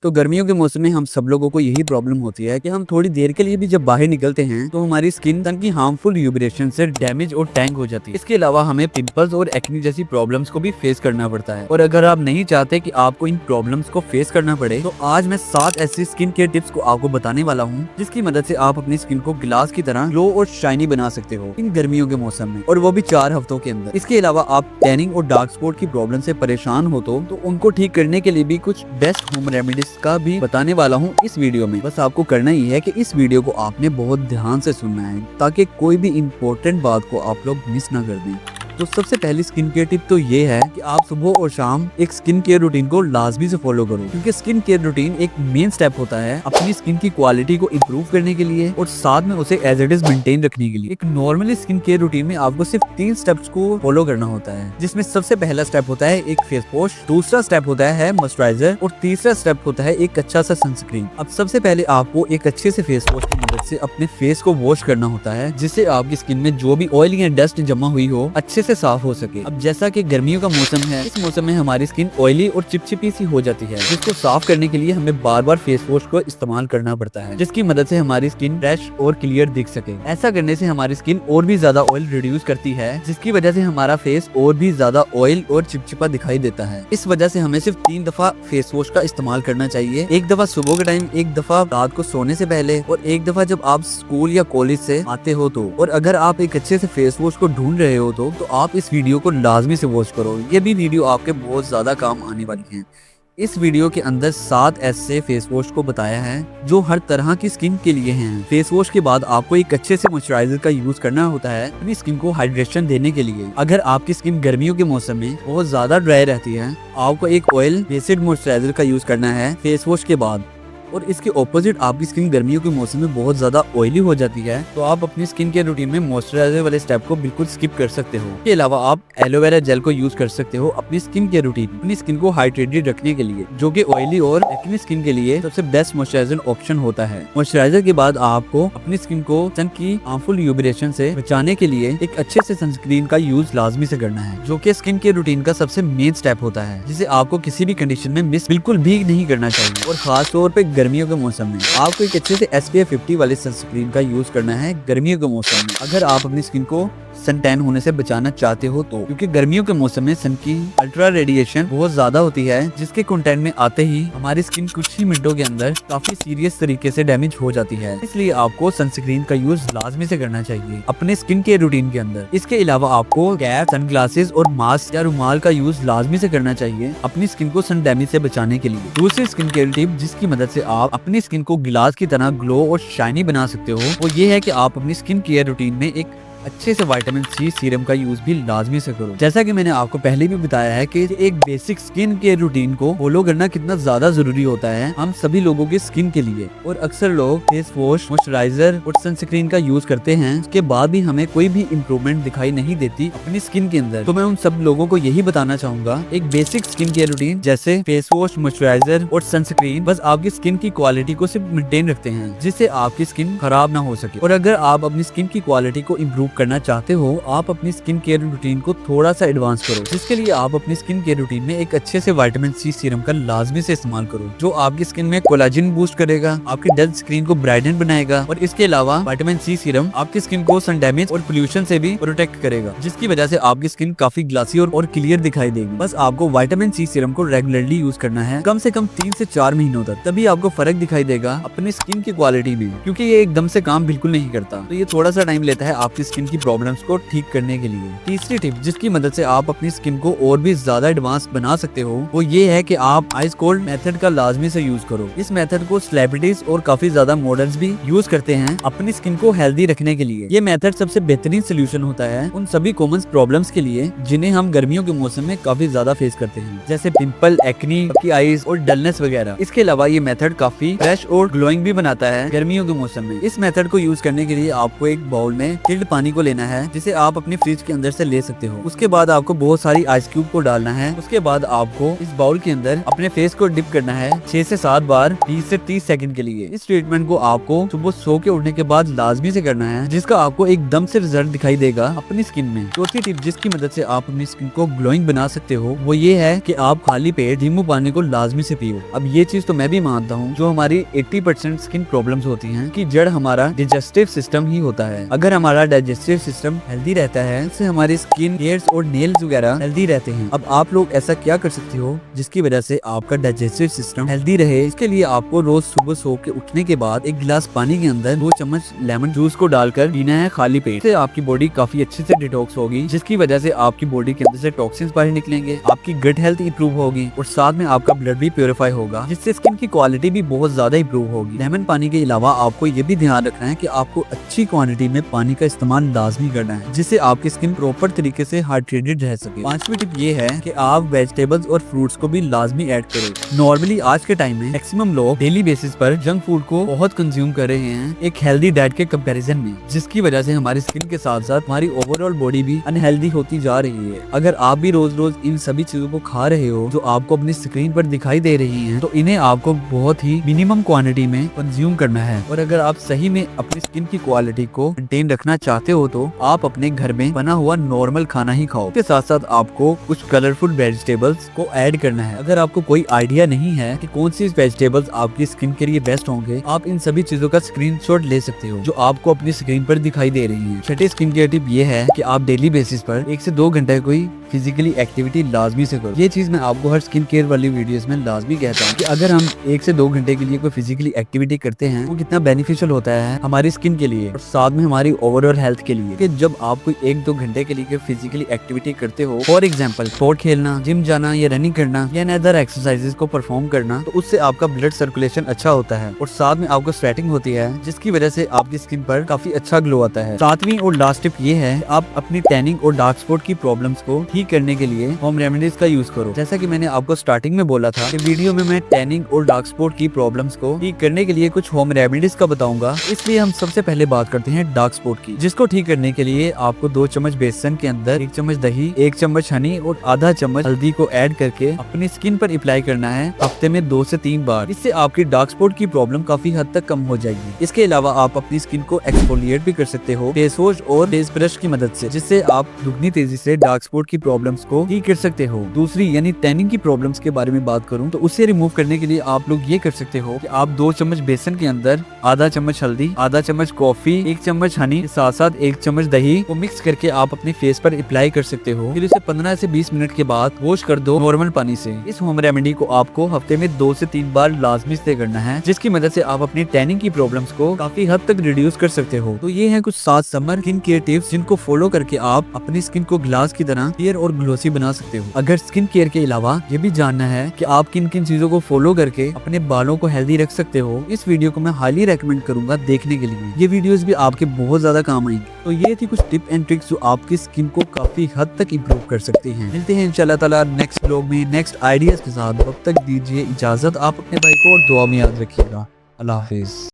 तो गर्मियों के मौसम में हम सब लोगों को यही प्रॉब्लम होती है कि हम थोड़ी देर के लिए भी जब बाहर निकलते हैं तो हमारी स्किन सन की हार्मफुल यूबरेशन से डैमेज और टैंग हो जाती है। इसके अलावा हमें पिंपल्स और एक्नी जैसी प्रॉब्लम्स को भी फेस करना पड़ता है। और अगर आप नहीं चाहते कि आपको इन प्रॉब्लम्स को फेस करना पड़े तो आज मैं 7 ऐसी स्किन केयर टिप्स को आपको बताने वाला हूँ जिसकी मदद से आप अपनी स्किन को ग्लास की तरह ग्लो और शाइनी बना सकते हो इन गर्मियों के मौसम में, और वो भी 4 हफ्तों के अंदर। इसके अलावा आप टैनिंग और डार्क स्पॉट की प्रॉब्लम से परेशान हो तो उनको ठीक करने के लिए भी कुछ बेस्ट होम रेमेडीज का भी बताने वाला हूँ इस वीडियो में। बस आपको करना ही है कि इस वीडियो को आपने बहुत ध्यान से सुनना है ताकि कोई भी इम्पोर्टेंट बात को आप लोग मिस ना कर दें। तो सबसे पहली स्किन केयर टिप तो ये है कि आप सुबह और शाम एक स्किन केयर रूटीन को लाजमी से फॉलो करो, क्योंकि स्किन केयर रूटीन एक मेन स्टेप होता है अपनी स्किन की क्वालिटी को इम्प्रूव करने के लिए और साथ में उसे एज इट इज मेंटेन रखने के लिए। एक नॉर्मली स्किन केयर रूटीन में आपको सिर्फ 3 स्टेप्स को फॉलो करना होता है, जिसमें सबसे पहला स्टेप होता है एक फेस वॉश, दूसरा स्टेप होता है मॉइस्चराइजर और तीसरा स्टेप होता है एक अच्छा सा सनस्क्रीन। अब सबसे पहले आपको एक अच्छे से फेस वॉश की मदद से अपने फेस को वॉश करना होता है, जिससे आपकी स्किन में जो भी ऑयल या डस्ट जमा हुई हो अच्छे से साफ हो सके। अब जैसा कि गर्मियों का मौसम है, इस मौसम में हमारी स्किन ऑयली और चिपचिपी सी हो जाती है, जिसको साफ करने के लिए हमें बार बार फेस वॉश को इस्तेमाल करना पड़ता है, जिसकी मदद से हमारी स्किन फ्रेश और क्लियर दिख सके। ऐसा करने से हमारी स्किन और भी ज्यादा ऑयल रिड्यूस करती है, जिसकी वजह से हमारा फेस और भी ज्यादा ऑयल और चिपचिपा दिखाई देता है। इस वजह से हमें सिर्फ 3 दफा फेस वॉश का इस्तेमाल करना चाहिए, एक दफा सुबह के टाइम, एक दफा रात को सोने से पहले और एक दफा जब आप स्कूल या कॉलेज से आते हो तो। और अगर आप एक अच्छे से फेस वॉश को ढूंढ रहे हो तो आप इस वीडियो को लाजमी से वॉच करो। ये भी वीडियो आपके बहुत ज्यादा काम आने वाली है। इस वीडियो के अंदर 7 ऐसे फेस वॉश को बताया है जो हर तरह की स्किन के लिए हैं। फेस वॉश के बाद आपको एक अच्छे से मॉइस्चराइजर का यूज करना होता है अपनी स्किन को हाइड्रेशन देने के लिए। अगर आपकी स्किन गर्मियों के मौसम में बहुत ज्यादा ड्राई रहती है, आपको एक ऑयल बेस्ड मॉइस्चराइजर का यूज करना है फेस वॉश के बाद। और इसके ऑपोजिट आपकी स्किन गर्मियों के मौसम में बहुत ज्यादा ऑयली हो जाती है तो आप अपनी स्किन केयर रूटीन में मॉइस्चराइजर वाले स्टेप को बिल्कुल स्किप कर सकते हो। इसके अलावा आप एलोवेरा जेल को यूज कर सकते हो अपनी स्किन केयर रूटीन, अपनी स्किन को हाइड्रेटेड रखने के लिए, जो कि ऑयली और एक्ने स्किन के लिए सबसे बेस्ट मॉइस्चराइजर ऑप्शन होता है। मॉइस्चराइजर के बाद आपको अपनी स्किन को सन की हार्मफुल यूबरेशन से बचाने के लिए एक अच्छे से सनस्क्रीन का यूज लाजमी से करना है, जो कि स्किन केयर रूटीन का सबसे मेन स्टेप होता है, जिसे आपको किसी भी कंडीशन में मिस बिल्कुल भी नहीं करना चाहिए। और खास तौर पे गर्मियों के मौसम में आपको एक अच्छे से SPF 50 वाले सनस्क्रीन का यूज करना है गर्मियों के मौसम में, अगर आप अपनी स्किन को सन टैन होने से बचाना चाहते हो तो। क्योंकि गर्मियों के मौसम में सन की अल्ट्रा रेडिएशन बहुत ज्यादा होती है, जिसके कंटेंट में आते ही हमारी स्किन कुछ ही मिनटों के अंदर काफी सीरियस तरीके से डैमेज हो जाती है। इसलिए आपको सनस्क्रीन का यूज लाजमी से करना चाहिए अपने स्किन केयर रूटीन के अंदर। इसके अलावा आपको कैप, सनग्लासेस और मास्क या रुमाल का यूज लाजमी से करना चाहिए अपनी स्किन को सन डैमेज से बचाने के लिए। दूसरी स्किन केयर टिप जिसकी मदद से आप अपनी स्किन को गिलास की तरह ग्लो और शाइनी बना सकते हो, वो ये है कि आप अपनी स्किन केयर रूटीन में एक अच्छे से विटामिन C सीरम का यूज भी लाजमी से करो। जैसा कि मैंने आपको पहले भी बताया है कि एक बेसिक स्किन केयर रूटीन को फॉलो करना कितना ज्यादा जरूरी होता है हम सभी लोगों की स्किन के लिए। और अक्सर लोग फेस वॉश, मॉइस्चराइजर और सनस्क्रीन का यूज करते हैं, उसके बाद भी हमें कोई भी इम्प्रूवमेंट दिखाई नहीं देती अपनी स्किन के अंदर। तो मैं उन सब लोगों को यही बताना चाहूंगा, एक बेसिक स्किन केयर रूटीन जैसे फेस वॉश, मॉइस्चराइजर और सनस्क्रीन बस आपकी स्किन की क्वालिटी को सिर्फ मेंटेन रखते हैं, जिससे आपकी स्किन खराब ना हो सके। और अगर आप अपनी स्किन की क्वालिटी को इम्प्रूव करना चाहते हो, आप अपनी स्किन केयर रूटीन को थोड़ा सा एडवांस करो, जिसके लिए आप अपनी स्किन केयर रूटीन में एक अच्छे से विटामिन C सीरम का लाजमी से इस्तेमाल करो, जो आपकी स्किन में कोलाजन बूस्ट करेगा, आपकी डल स्किन को ब्राइटन बनाएगा। और इसके अलावा विटामिन C सीरम आपकी स्किन को सन डैमेज और पोल्यूशन से भी प्रोटेक्ट करेगा, जिसकी वजह से आपकी स्किन काफी ग्लासी और क्लियर दिखाई देगी। बस आपको विटामिन C सीरम को रेगुलरली यूज करना है कम से कम 3 से 4 महीनों तक, तभी आपको फर्क दिखाई देगा अपनी स्किन की क्वालिटी में, क्योंकि ये एकदम से काम बिल्कुल नहीं करता। तो ये थोड़ा सा टाइम लेता है आपकी स्किन की प्रॉब्लम्स को ठीक करने के लिए। तीसरी टिप जिसकी मदद से आप अपनी स्किन को और भी ज्यादा एडवांस बना सकते हो, वो ये है कि आप आइस कोल्ड मेथड का लाजमी से यूज करो। इस मेथड को सेलिब्रिटीज और काफी ज्यादा मॉडल्स भी यूज करते हैं अपनी स्किन को हेल्दी रखने के लिए। ये मेथड सबसे बेहतरीन सोल्यूशन होता है उन सभी कॉमन प्रॉब्लम्स के लिए जिन्हें हम गर्मियों के मौसम में काफी ज्यादा फेस करते हैं, जैसे पिंपल, एक्नी, आपकी आईज और डलनेस वगैरह। इसके अलावा ये मेथड काफी फ्रेश और ग्लोइंग भी बनाता है गर्मियों के मौसम में। इस मेथड को यूज करने के लिए आपको एक बाउल में चिल्ड पानी पानी को लेना है जिसे आप अपनी फ्रिज के अंदर से ले सकते हो। उसके बाद आपको बहुत सारी आइस क्यूब को डालना है। उसके बाद आपको इस बाउल के अंदर अपने फेस को डिप करना है 6 से 7 बार 20 से 30 सेकंड के लिए। इस ट्रीटमेंट को आपको सुबह सो के उठने के बाद लाजमी से करना है, जिसका आपको एकदम से रिजल्ट दिखाई देगा अपनी स्किन में। चौथी टिप जिसकी मदद से आप अपनी स्किन को ग्लोइंग बना सकते हो वो ये है कि आप खाली पेट नींबू पानी को लाजमी से पियो। अब ये चीज तो मैं भी मानता हूँ, जो हमारी 80% स्किन प्रॉब्लम्स होती हैं कि जड़ हमारा डाइजेस्टिव सिस्टम ही होता है। अगर हमारा डाइजेस्टिव सिस्टम हेल्दी रहता है इससे हमारी स्किन, हेयर्स और नेल्स वगैरह हेल्दी रहते हैं। अब आप लोग ऐसा क्या कर सकते हो जिसकी वजह से आपका डाइजेस्टिव सिस्टम हेल्दी रहे? इसके लिए आपको रोज सुबह सो के उठने के बाद एक गिलास पानी के अंदर 2 चम्मच लेमन जूस को डालकर पीना है खाली पेट। से आपकी बॉडी काफी अच्छे से डिटॉक्स होगी, जिसकी वजह से आपकी बॉडी के अंदर से टॉक्सिन्स बाहर निकलेंगे, आपकी गट हेल्थ इंप्रूव होगी और साथ में आपका ब्लड भी प्योरीफाई होगा, जिससे स्किन की क्वालिटी भी बहुत ज्यादा इंप्रूव होगी। लेमन पानी के अलावा आपको ये भी ध्यान रखना है कि आपको अच्छी क्वांटिटी में पानी का इस्तेमाल लाजमी करना है, जिससे आपकी स्किन प्रॉपर तरीके से हाइड्रेटेड रह सके। 5वीं टिप ये है कि आप वेजिटेबल्स और फ्रूट्स को भी लाजमी ऐड करें। नॉर्मली आज के टाइम में मैक्सिमम लोग डेली बेसिस पर जंक फूड को बहुत कंज्यूम कर रहे हैं एक हेल्दी डाइट के कंपैरिजन में, जिसकी वजह से हमारी स्किन के साथ साथ हमारी ओवरऑल बॉडी भी अनहेल्दी होती जा रही है। अगर आप भी रोज रोज इन सभी चीजों को खा रहे हो जो आपको अपनी स्क्रीन पर दिखाई दे रही हैं, तो इन्हें आपको बहुत ही मिनिमम क्वांटिटी में कंज्यूम करना है। और अगर आप सही में अपनी स्किन की क्वालिटी को मेंटेन रखना चाहते हो तो आप अपने घर में बना हुआ नॉर्मल खाना ही खाओ। इसके साथ साथ आपको कुछ कलरफुल वेजिटेबल्स को ऐड करना है। अगर आपको कोई आइडिया नहीं है कि कौन सी वेजिटेबल्स आपकी स्किन के लिए बेस्ट होंगे, आप इन सभी चीजों का स्क्रीनशॉट ले सकते हो जो आपको अपनी स्क्रीन पर दिखाई दे रही है। छठी स्किन केयर टिप ये है कि आप डेली बेसिस पर 1 से 2 घंटे कोई फिजिकली एक्टिविटी लाजमी से करो। ये चीज मैं आपको हर स्किन केयर वाली वीडियोस में लाजमी कहता हूँ कि अगर हम 1 से 2 घंटे के लिए कोई फिजिकली एक्टिविटी करते हैं वो कितना बेनिफिशियल होता है हमारी स्किन के लिए और साथ में हमारी ओवरऑल हेल्थ के लिए। कि जब आप कोई 1-2 घंटे के लिए फिजिकली एक्टिविटी करते हो, फॉर एग्जाम्पल स्पोर्ट खेलना, जिम जाना या रनिंग करना या अदर एक्सरसाइजेस को परफॉर्म करना, तो उससे आपका ब्लड सर्कुलेशन अच्छा होता है और साथ में आपको स्वेटिंग होती है, जिसकी वजह से आपकी स्किन पर काफी अच्छा ग्लो आता है। 7वीं और लास्ट टिप ये है आप अपनी टैनिंग और डार्क स्पॉट की प्रॉब्लम्स को ठीक करने के लिए होम रेमेडीज का यूज करो। जैसा कि मैंने आपको स्टार्टिंग में बोला था कि वीडियो में मैं टैनिंग और डार्क स्पॉट की प्रॉब्लम्स को ठीक करने के लिए कुछ होम रेमेडीज का बताऊंगा। इसलिए हम सबसे पहले बात करते हैं डार्क स्पॉट की, जिसको ठीक करने के लिए आपको 2 चम्मच बेसन के अंदर 1 चम्मच दही, 1 चम्मच हनी और आधा चम्मच हल्दी को ऐड करके अपनी स्किन पर अप्लाई करना है हफ्ते में 2 से 3 बार। इससे आपकी डार्क स्पॉट की प्रॉब्लम काफी हद तक कम हो जाएगी। इसके अलावा आप अपनी स्किन को एक्सफोलिएट भी कर सकते हो फेस वॉश और फेस ब्रश की मदद से, जिससे आप दुगनी तेजी से डार्क स्पॉट की प्रॉब्लम्स को ठीक कर सकते हो। दूसरी यानी टैनिंग की प्रॉब्लम्स के बारे में बात करूं तो उसे रिमूव करने के लिए आप लोग ये कर सकते हो कि आप 2 चम्मच बेसन के अंदर आधा चम्मच हल्दी, आधा चम्मच कॉफी, 1 चम्मच हनी, साथ साथ 1 चम्मच दही को मिक्स करके आप अपने फेस पर अप्लाई कर सकते हो। फिर इसे 15 से 20 मिनट के बाद वॉश कर दो नॉर्मल पानी से। इस होम रेमेडी को आपको हफ्ते में 2 से 3 बार लाजमी से करना है, जिसकी मदद से आप अपनी टैनिंग की प्रॉब्लम्स को काफी हद तक रिड्यूस कर सकते हो। तो ये है कुछ 7 समर स्किन केयर टिप्स जिनको फॉलो करके आप अपनी स्किन को ग्लास की तरह क्लियर और ग्लोसी बना सकते हो। अगर स्किन केयर के अलावा ये भी जानना है कि आप किन किन चीजों को फॉलो करके अपने बालों को हेल्दी रख सकते हो, इस वीडियो को मैं हाईली रेकमेंड करूंगा देखने के लिए। ये वीडियोस भी आपके बहुत ज्यादा काम आएंगे। तो ये थी कुछ टिप एंड ट्रिक्स जो आपकी स्किन को काफी हद तक इम्प्रूव कर सकती हैं। मिलते हैं इंशाल्लाह ताला नेक्स्ट ब्लॉग में नेक्स्ट आइडियाज के साथ। तब तक दीजिए इजाजत। आप अपने भाई को और दुआ में याद रखिएगा। अल्लाह हाफिज।